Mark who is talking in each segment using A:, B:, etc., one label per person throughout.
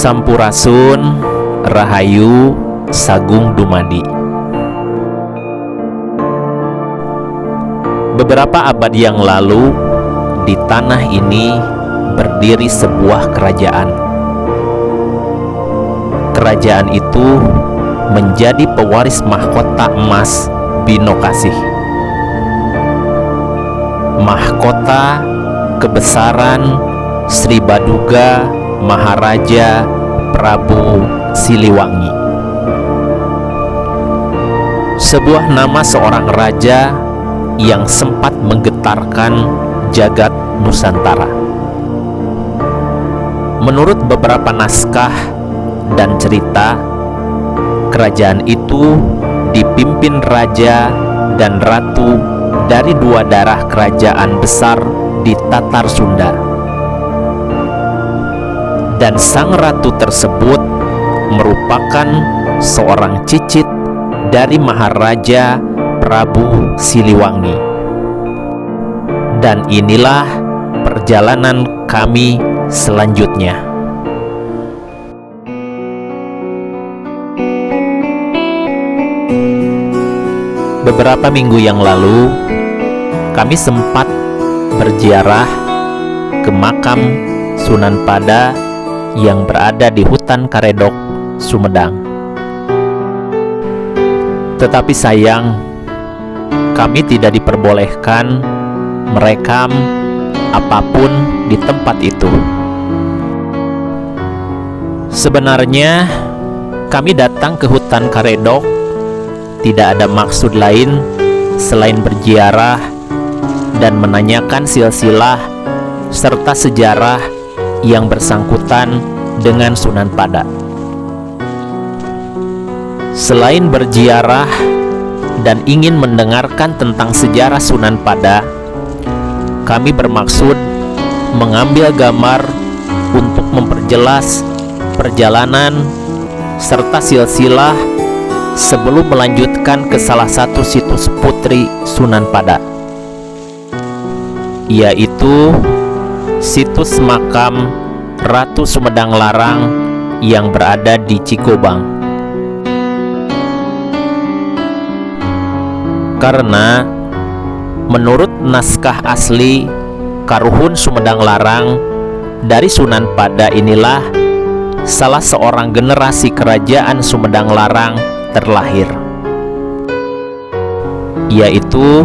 A: Sampurasun, Rahayu, Sagung Dumadi. Beberapa abad yang lalu, di tanah ini berdiri sebuah kerajaan. Kerajaan itu menjadi pewaris mahkota emas Bino Kasih. Mahkota kebesaran Sri Baduga Maharaja Prabu Siliwangi. Sebuah nama seorang raja yang sempat menggetarkan jagat Nusantara. Menurut beberapa naskah dan cerita, kerajaan itu dipimpin raja dan ratu dari dua darah kerajaan besar di Tatar Sunda. Dan sang ratu tersebut merupakan seorang cicit dari Maharaja Prabu Siliwangi. Dan inilah perjalanan kami selanjutnya. Beberapa minggu yang lalu, kami sempat berziarah ke makam Sunan Pada yang berada di hutan Karedok, Sumedang. Tetapi sayang, kami tidak diperbolehkan merekam apapun di tempat itu. Sebenarnya, kami datang ke hutan Karedok tidak ada maksud lain selain berziarah dan menanyakan silsilah serta sejarah yang bersangkutan dengan Sunan Pada. Selain berziarah dan ingin mendengarkan tentang sejarah Sunan Pada, kami bermaksud mengambil gambar untuk memperjelas perjalanan serta silsilah sebelum melanjutkan ke salah satu situs putri Sunan Pada, yaitu situs makam Ratu Sumedang Larang yang berada di Cikobang. Karena menurut naskah asli, Karuhun Sumedang Larang dari Sunan Pada inilah salah seorang generasi kerajaan Sumedang Larang terlahir, yaitu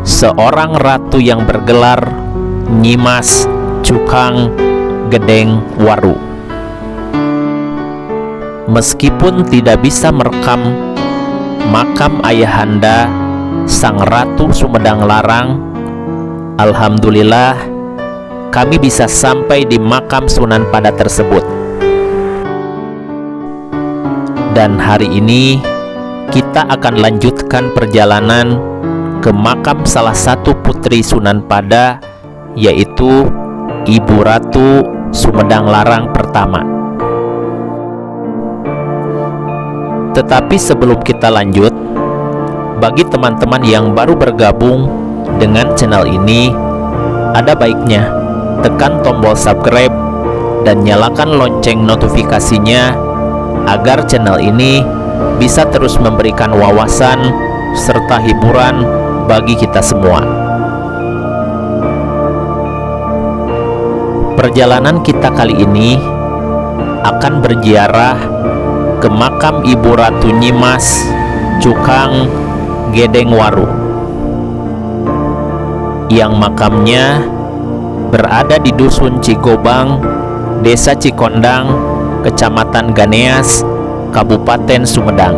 A: seorang ratu yang bergelar Nyimas Cukang Gedeng Waru. Meskipun tidak bisa merekam makam ayahanda Sang Ratu Sumedang Larang, alhamdulillah kami bisa sampai di makam Sunan Pada tersebut. Dan hari ini kita akan lanjutkan perjalanan ke makam salah satu putri Sunan Pada, yaitu Ibu Ratu Sumedang Larang pertama. Tetapi sebelum kita lanjut, bagi teman-teman yang baru bergabung dengan channel ini, ada baiknya tekan tombol subscribe dan nyalakan lonceng notifikasinya agar channel ini bisa terus memberikan wawasan serta hiburan bagi kita semua. Perjalanan kita kali ini akan berziarah ke makam Ibu Ratu Nyimas Cukang Gedengwaru, yang makamnya berada di Dusun Cigobang, Desa Cikondang, Kecamatan Ganeas, Kabupaten Sumedang.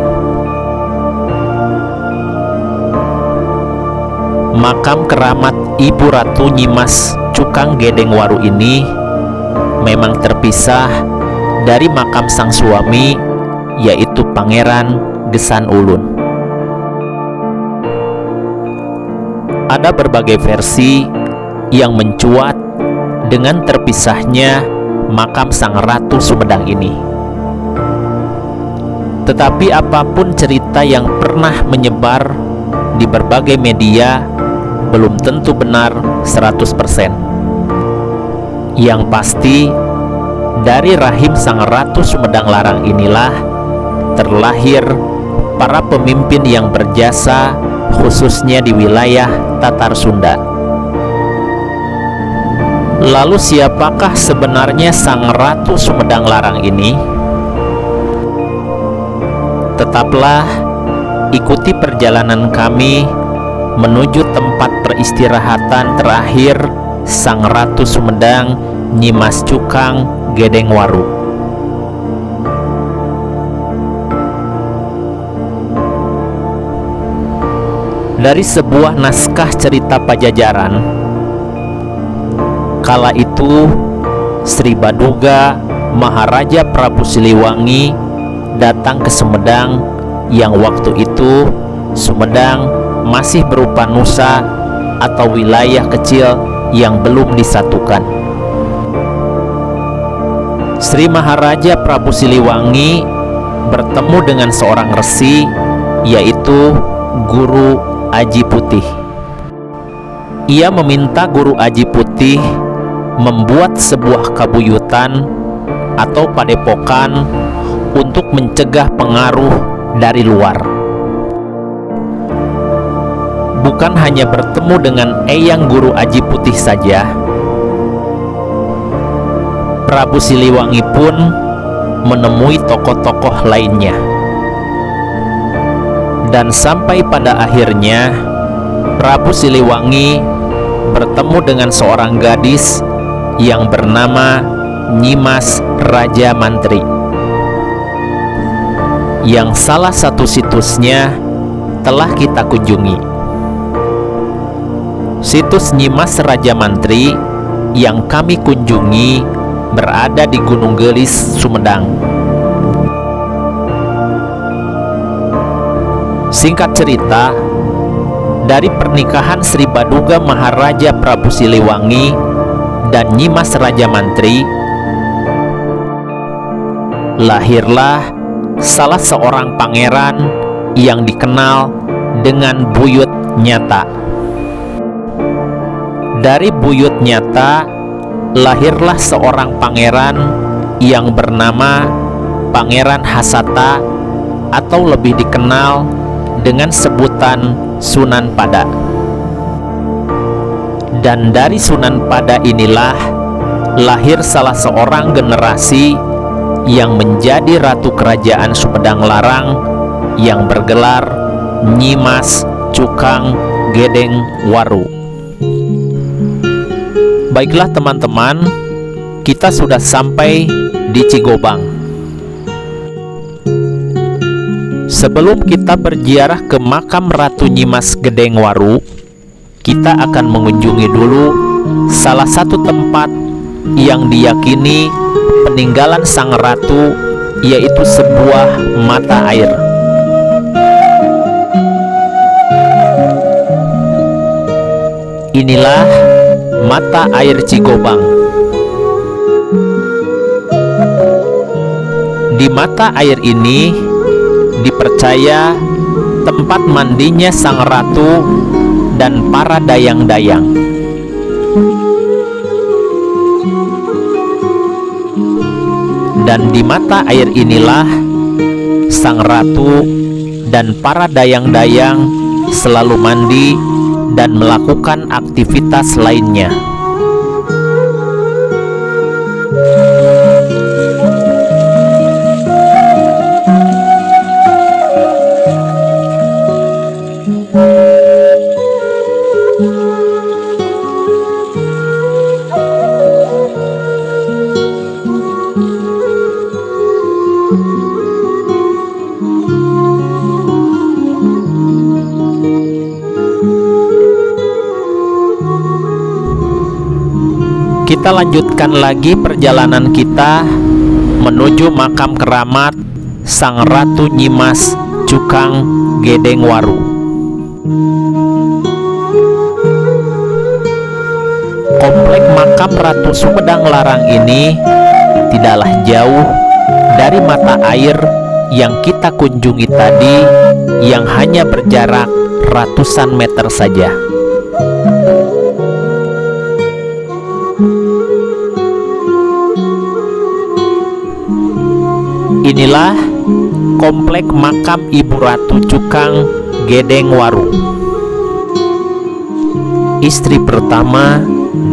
A: Makam keramat Ibu Ratu Nyimas Cukang Gedengwaru ini memang terpisah dari makam sang suami, yaitu Pangeran Gesan Ulun. Ada berbagai versi yang mencuat dengan terpisahnya makam sang Ratu Sumedang ini. Tetapi apapun cerita yang pernah menyebar di berbagai media, belum tentu benar 100%. Yang pasti, dari rahim sang Ratu Sumedang Larang inilah terlahir para pemimpin yang berjasa, khususnya di wilayah Tatar Sunda. Lalu siapakah sebenarnya sang Ratu Sumedang Larang ini? Tetaplah ikuti perjalanan kami menuju tempat peristirahatan terakhir sang Ratu Sumedang Nyimas Cukang Gedengwaru. Dari sebuah naskah cerita Pajajaran, kala itu Sri Baduga Maharaja Prabu Siliwangi datang ke Sumedang, yang waktu itu Sumedang masih berupa nusa atau wilayah kecil yang belum disatukan. Sri Maharaja Prabu Siliwangi bertemu dengan seorang resi, yaitu Guru Aji Putih. Ia meminta Guru Aji Putih membuat sebuah kabuyutan atau padepokan untuk mencegah pengaruh dari luar. Bukan hanya bertemu dengan Eyang Guru Aji Putih saja, Prabu Siliwangi pun menemui tokoh-tokoh lainnya. Dan sampai pada akhirnya Prabu Siliwangi bertemu dengan seorang gadis yang bernama Nyimas Raja Mantri, yang salah satu situsnya telah kita kunjungi. Situs Nyimas Raja Mantri yang kami kunjungi berada di Gunung Gelis, Sumedang. Singkat cerita, dari pernikahan Sri Baduga Maharaja Prabu Siliwangi dan Nyimas Raja Mantri, lahirlah salah seorang pangeran yang dikenal dengan Buyut Nyata. Dari Buyut Nyata lahirlah seorang pangeran yang bernama Pangeran Hasata, atau lebih dikenal dengan sebutan Sunan Pada. Dan dari Sunan Pada inilah lahir salah seorang generasi yang menjadi Ratu Kerajaan Sumedang Larang yang bergelar Nyimas Cukang Gedengwaru. Baiklah teman-teman, kita sudah sampai di Cigobang. Sebelum kita berziarah ke makam Ratu Nyimas Gedengwaru, kita akan mengunjungi dulu salah satu tempat yang diyakini peninggalan sang ratu, yaitu sebuah mata air. Inilah mata air Cigobang. Di mata air ini dipercaya tempat mandinya sang ratu dan para dayang-dayang. Dan di mata air inilah sang ratu dan para dayang-dayang selalu mandi dan melakukan aktivitas lainnya. Kita lanjutkan lagi perjalanan kita menuju makam keramat Sang Ratu Nyimas Cukang Gedengwaru. Komplek makam Ratu Sumedang Larang ini tidaklah jauh dari mata air yang kita kunjungi tadi, yang hanya berjarak ratusan meter saja. Inilah komplek makam Ibu Ratu Cukang Gedengwaru, istri pertama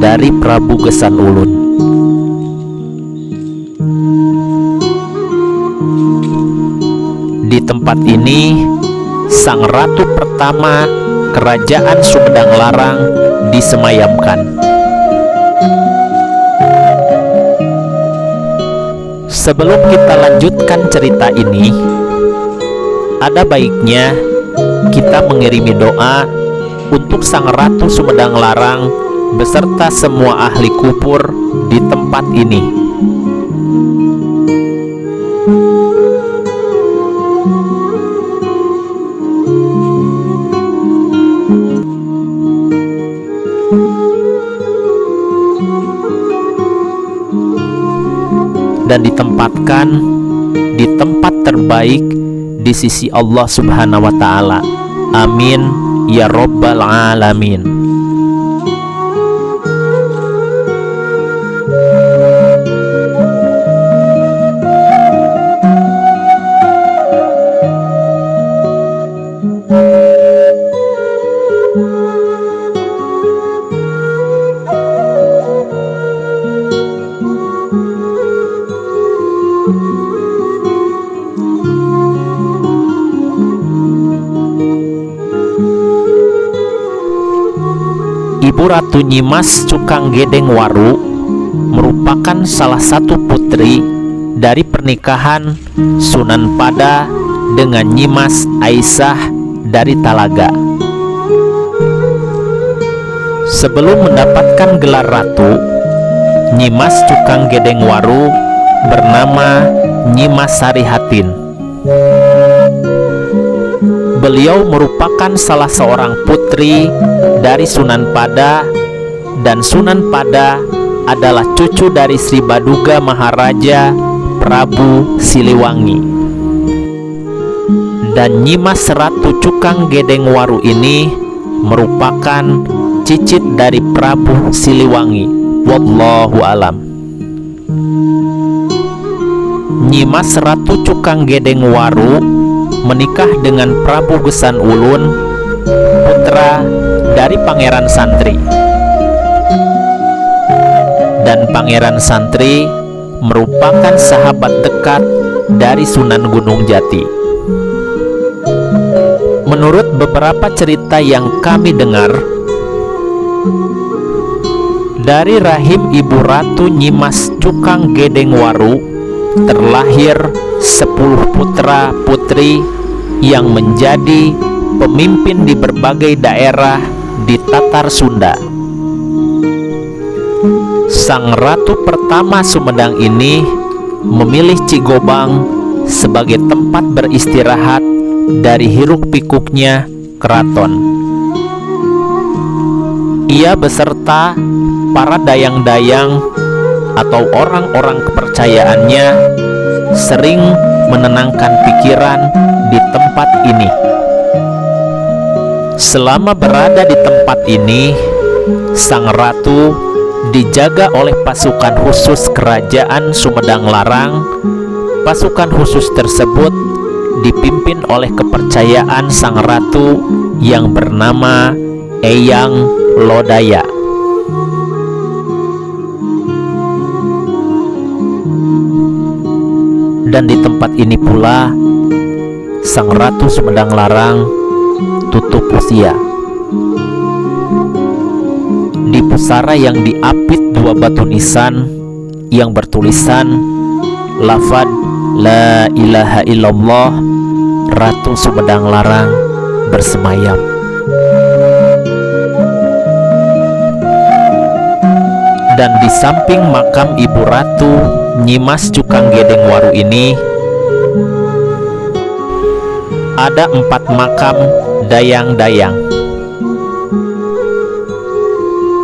A: dari Prabu Gesan Ulun. Di tempat ini, sang ratu pertama Kerajaan Sumedang Larang disemayamkan. Sebelum kita lanjutkan cerita ini, ada baiknya kita mengirimi doa untuk Sang Ratu Sumedang Larang beserta semua ahli kubur di tempat ini. Dan ditempatkan di tempat terbaik di sisi Allah Subhanahu wa Ta'ala. Amin ya Rabbal Alamin. Ibu Ratu Nyimas Cukang Gedengwaru merupakan salah satu putri dari pernikahan Sunan Pada dengan Nyimas Aisyah dari Talaga. Sebelum mendapatkan gelar ratu, Nyimas Cukang Gedengwaru bernama Nyimas Sarihatin. Beliau merupakan salah seorang putri dari Sunan Pada, dan Sunan Pada adalah cucu dari Sri Baduga Maharaja Prabu Siliwangi. Dan Nyimas Ratu Cukang Gedengwaru ini merupakan cicit dari Prabu Siliwangi. Wallahu alam. Nyimas Ratu Cukang Gedengwaru menikah dengan Prabu Gesan Ulun, putra dari Pangeran Santri. Dan Pangeran Santri merupakan sahabat dekat dari Sunan Gunung Jati. Menurut beberapa cerita yang kami dengar, dari rahim Ibu Ratu Nyimas Cukang Gedengwaru terlahir 10 putra putri yang menjadi pemimpin di berbagai daerah di Tatar Sunda. Sang ratu pertama Sumedang ini memilih Cigobang sebagai tempat beristirahat dari hiruk-pikuknya keraton. Ia beserta para dayang-dayang atau orang-orang kepercayaannya sering menenangkan pikiran di tempat ini. Selama berada di tempat ini, sang ratu dijaga oleh pasukan khusus kerajaan Sumedang Larang. Pasukan khusus tersebut dipimpin oleh kepercayaan sang ratu yang bernama Eyang Lodaya. Dan di tempat ini pula sang ratu Sumedang Larang tutup usia. Di pusara yang diapit dua batu nisan yang bertulisan lafaz La ilaha illallah, Ratu Sumedang Larang bersemayam. Dan di samping makam Ibu Ratu Nyimas Cukang Gedengwaru ini ada 4 makam dayang-dayang.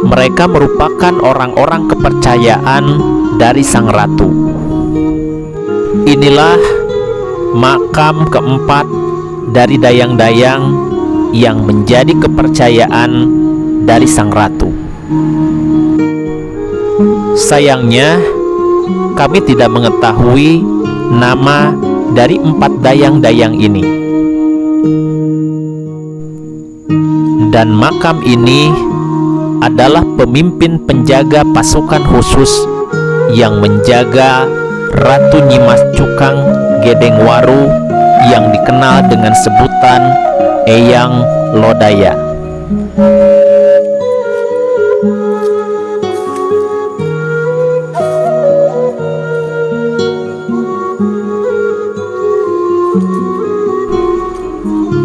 A: Mereka merupakan orang-orang kepercayaan dari sang ratu. Inilah makam keempat dari dayang-dayang yang menjadi kepercayaan dari sang ratu. Sayangnya, kami tidak mengetahui nama dari 4 dayang-dayang ini. Dan makam ini adalah pemimpin penjaga pasukan khusus yang menjaga Ratu Nyimas Cukang Gedengwaru yang dikenal dengan sebutan Eyang Lodaya.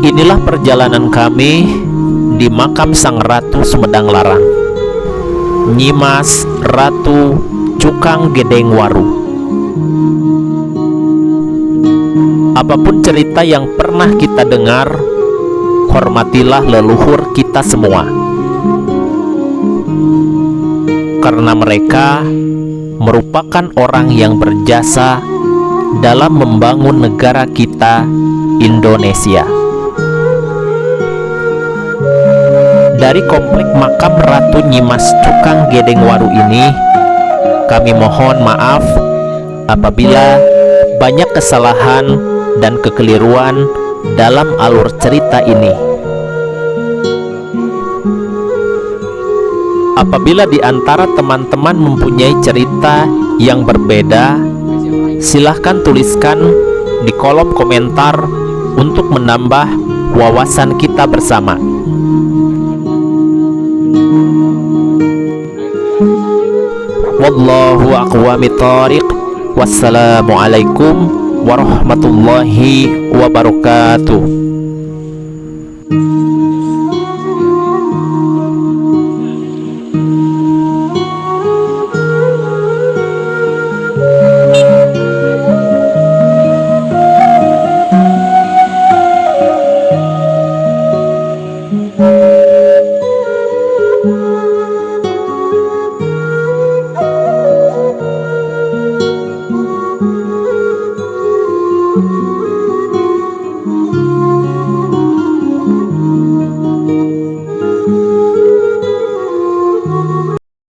A: Inilah perjalanan kami di makam sang Ratu Sumedang Larang, Nyimas Ratu Cukang Gedengwaru. Apapun cerita yang pernah kita dengar, hormatilah leluhur kita semua, karena mereka merupakan orang yang berjasa dalam membangun negara kita, Indonesia. Dari komplek makam Ratu Nyimas Cukang Gedengwaru ini, kami mohon maaf apabila banyak kesalahan dan kekeliruan dalam alur cerita ini. Apabila di antara teman-teman mempunyai cerita yang berbeda, silahkan tuliskan di kolom komentar untuk menambah wawasan kita bersama. Wallahu aqwam thariq. Wassalamualaikum warahmatullahi wabarakatuh.